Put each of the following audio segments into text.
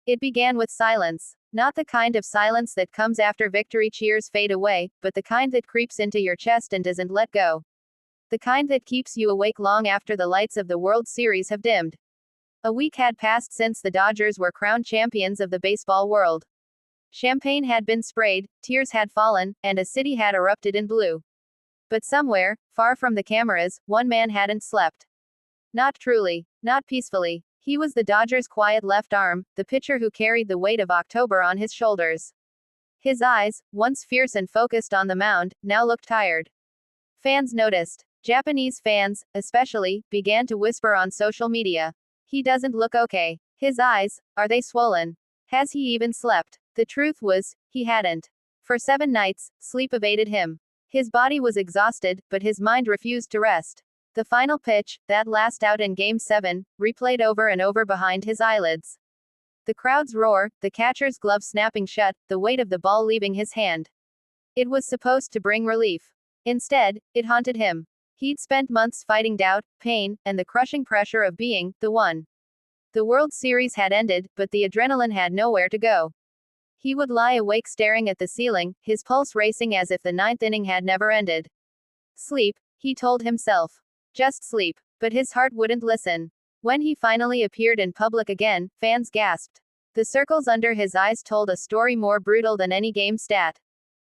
It began with silence. Not the kind of silence that comes after victory cheers fade away, but the kind that creeps into your chest and doesn't let go. The kind that keeps you awake long after the lights of the World Series have dimmed. A week had passed since the Dodgers were crowned champions of the baseball world. Champagne had been sprayed, tears had fallen, and a city had erupted in blue. But somewhere, far from the cameras, one man hadn't slept. Not truly. Not peacefully. He was the Dodgers' quiet left arm, the pitcher who carried the weight of October on his shoulders. His eyes, once fierce and focused on the mound, now looked tired. Fans noticed. Japanese fans, especially, began to whisper on social media. He doesn't look okay. His eyes, are they swollen? Has he even slept? The truth was, he hadn't. For 7 nights, sleep evaded him. His body was exhausted, but his mind refused to rest. The final pitch, that last out in Game 7, replayed over and over behind his eyelids. The crowd's roar, the catcher's glove snapping shut, the weight of the ball leaving his hand. It was supposed to bring relief. Instead, it haunted him. He'd spent months fighting doubt, pain, and the crushing pressure of being the one. The World Series had ended, but the adrenaline had nowhere to go. He would lie awake staring at the ceiling, his pulse racing as if the 9th inning had never ended. Sleep, he told himself. Just sleep. But his heart wouldn't listen. When he finally appeared in public again, fans gasped. The circles under his eyes told a story more brutal than any game stat.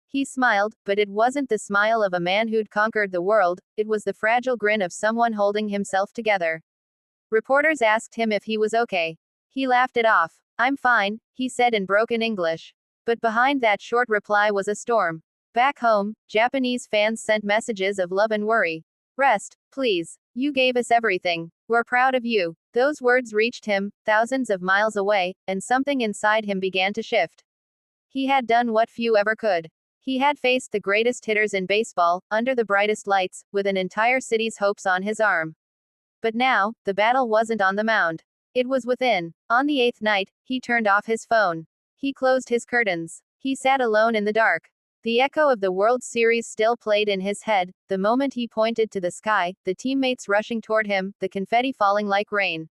He smiled, but it wasn't the smile of a man who'd conquered the world, it was the fragile grin of someone holding himself together. Reporters asked him if he was okay. He laughed it off. I'm fine, he said in broken English. But behind that short reply was a storm. Back home, Japanese fans sent messages of love and worry. Rest, please. You gave us everything. We're proud of you. Those words reached him, thousands of miles away, and something inside him began to shift. He had done what few ever could. He had faced the greatest hitters in baseball, under the brightest lights, with an entire city's hopes on his arm. But now, the battle wasn't on the mound. It was within. On the 8th night, he turned off his phone. He closed his curtains. He sat alone in the dark. The echo of the World Series still played in his head, the moment he pointed to the sky, the teammates rushing toward him, the confetti falling like rain.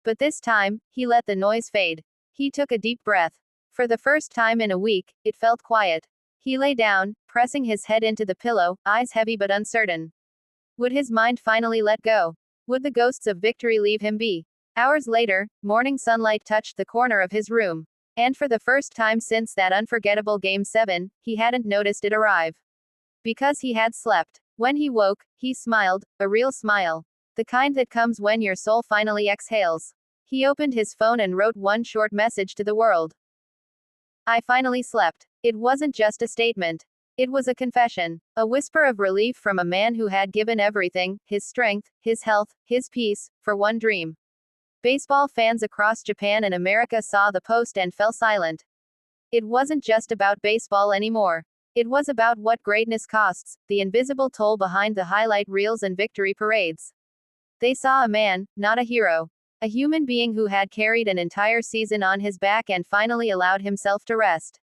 But this time, he let the noise fade. He took a deep breath. For the first time in a week, it felt quiet. He lay down, pressing his head into the pillow, eyes heavy but uncertain. Would his mind finally let go? Would the ghosts of victory leave him be? Hours later, morning sunlight touched the corner of his room. And for the first time since that unforgettable Game 7, he hadn't noticed it arrive. Because he had slept. When he woke, he smiled, a real smile. The kind that comes when your soul finally exhales. He opened his phone and wrote one short message to the world. I finally slept. It wasn't just a statement. It was a confession. A whisper of relief from a man who had given everything, his strength, his health, his peace, for one dream. Baseball fans across Japan and America saw the post and fell silent. It wasn't just about baseball anymore. It was about what greatness costs, the invisible toll behind the highlight reels and victory parades. They saw a man, not a hero. A human being who had carried an entire season on his back and finally allowed himself to rest.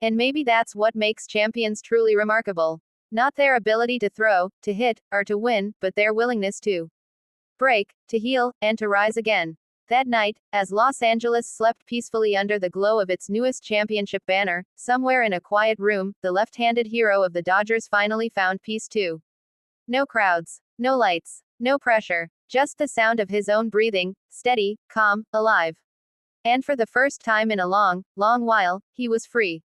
And maybe that's what makes champions truly remarkable. Not their ability to throw, to hit, or to win, but their willingness to break, to heal, and to rise again. That night, as Los Angeles slept peacefully under the glow of its newest championship banner, somewhere in a quiet room, the left-handed hero of the Dodgers finally found peace too. No crowds, no lights, no pressure, just the sound of his own breathing, steady, calm, alive. And for the first time in a long, long while, he was free.